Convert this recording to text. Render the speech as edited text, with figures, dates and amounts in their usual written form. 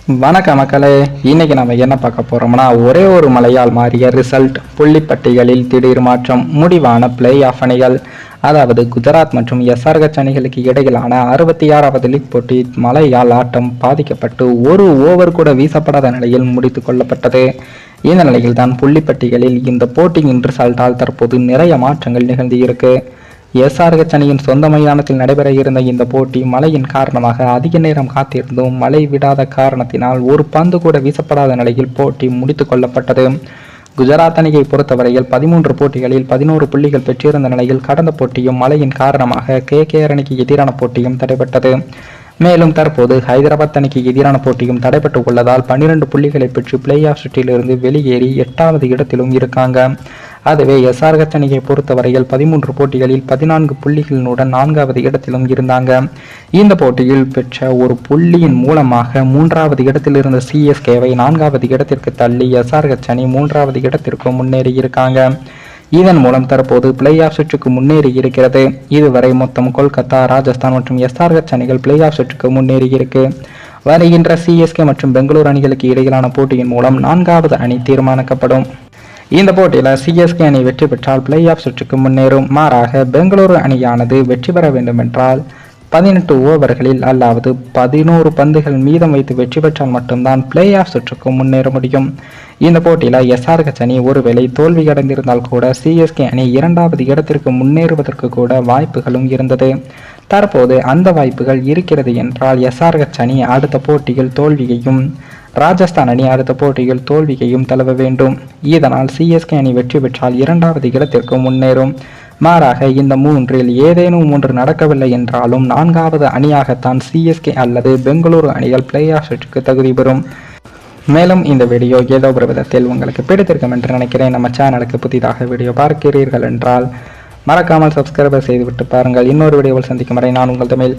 வணக்கம் மக்களே. இன்னைக்கு நம்ம என்ன பார்க்க போறோம்னா, ஒரே ஒரு மழையால் மாறிய ரிசல்ட், புள்ளிப்பட்டிகளில் திடீர் மாற்றம், முடிவான பிளே ஆஃப் அணிகள். அதாவது குஜராத் மற்றும் எஸ்ஆர்ஹெச் அணிகளுக்கு இடையிலான 66வது லீக் போட்டி மழையால் ஆட்டம் பாதிக்கப்பட்டு ஒரு ஓவர் கூட வீசப்படாத நிலையில் முடித்து கொள்ளப்பட்டது. இந்த நிலையில் தான் புள்ளிப்பட்டிகளில் இந்த போட்டியின் ரிசல்ட்டால் தற்போது நிறைய மாற்றங்கள் நிகழ்ந்து இருக்கு. எஸ்ஆர்ஹெச் அணியின் சொந்த மைதானத்தில் நடைபெற இருந்த இந்த போட்டி மழையின் காரணமாக அதிக நேரம் காத்திருந்தும் மழை விடாத காரணத்தினால் ஒரு பந்து கூட வீசப்படாத நிலையில் போட்டி முடித்துக் கொள்ளப்பட்டது. குஜராத் அணியை பொறுத்தவரையில் 13 போட்டிகளில் 11 புள்ளிகள் பெற்றிருந்த நிலையில் கடந்த போட்டியும் மழையின் காரணமாக KKR அணிக்கு எதிரான போட்டியும் தடைபட்டது. மேலும் தற்போது ஹைதராபாத் அணிக்கு எதிரான போட்டியும் தடைபட்டு உள்ளதால் 12 புள்ளிகளை பெற்று பிளே ஆஃப் சுற்றிலிருந்து வெளியேறி 8வது இடத்திலும் இருக்காங்க. அதுவே எஸ்ஆர்ஹெச் அணியை பொறுத்தவரையில் 13 போட்டிகளில் 14 புள்ளிகளுடன் 4வது இடத்திலும் இருந்தாங்க. இந்த போட்டியில் பெற்ற ஒரு புள்ளியின் மூலமாக 3வது இடத்தில் இருந்த CSKவை 4வது இடத்திற்கு தள்ளி எஸ்ஆர்ஹெச் அணி 3வது இடத்திற்கு முன்னேறி இருக்காங்க. இதன் மூலம் தற்போது பிளே ஆஃப் சுற்றுக்கு முன்னேறி இருக்கிறது. இதுவரை மொத்தம் கொல்கத்தா, ராஜஸ்தான் மற்றும் எஸ்ஆர்ஹெச் அணிகள் பிளே ஆஃப் சுற்றுக்கு முன்னேறி இருக்கு. வருகின்ற CSK மற்றும் பெங்களூரு அணிகளுக்கு இடையிலான போட்டியின் மூலம் 4வது அணி தீர்மானிக்கப்படும். இந்த போட்டியில CSK அணி வெற்றி பெற்றால் பிளே ஆஃப் சுற்றுக்கு முன்னேறும். மாறாக பெங்களூரு அணியானது வெற்றி பெற வேண்டும் என்றால் 18 ஓவர்களில் அல்லாவது 11 பந்துகள் மீதம் வைத்து வெற்றி பெற்றால் மட்டும்தான் பிளே ஆஃப் சுற்றுக்கு முன்னேற முடியும். இந்த போட்டியில எஸ்ஆர்ஹெச் அணி ஒருவேளை தோல்வி அடைந்திருந்தால் கூட CSK அணி 2வது இடத்திற்கு முன்னேறுவதற்கு கூட வாய்ப்புகளும் இருந்தது. தற்போது அந்த வாய்ப்புகள் இருக்கிறது என்றால் எஸ்ஆர்ஹெச் அணி அடுத்த போட்டியில் தோல்வியையும், ராஜஸ்தான் அணி அடுத்த போட்டியில் தோல்வியையும் தழுவ வேண்டும். இதனால் CSK அணி வெற்றி பெற்றால் 2வது இடத்திற்கு முன்னேறும். மாறாக இந்த மூன்றில் ஏதேனும் ஒன்று நடக்கவில்லை என்றாலும் 4வது அணியாகத்தான் CSK அல்லது பெங்களூரு அணிகள் பிளே ஆஃப் சுற்றுக்கு தகுதி பெறும். மேலும் இந்த வீடியோ ஏதோ ஒரு விதத்தில் உங்களுக்கு பிடித்திருக்கும் என்று நினைக்கிறேன். நம்ம சேனலுக்கு புதிதாக வீடியோ பார்க்கிறீர்கள் என்றால் மறக்காமல் சப்ஸ்கிரைப் செய்துவிட்டு பாருங்கள். இன்னொரு வீடியோவில் சந்திக்கும் வரை நான் உங்கள் தமிழ்.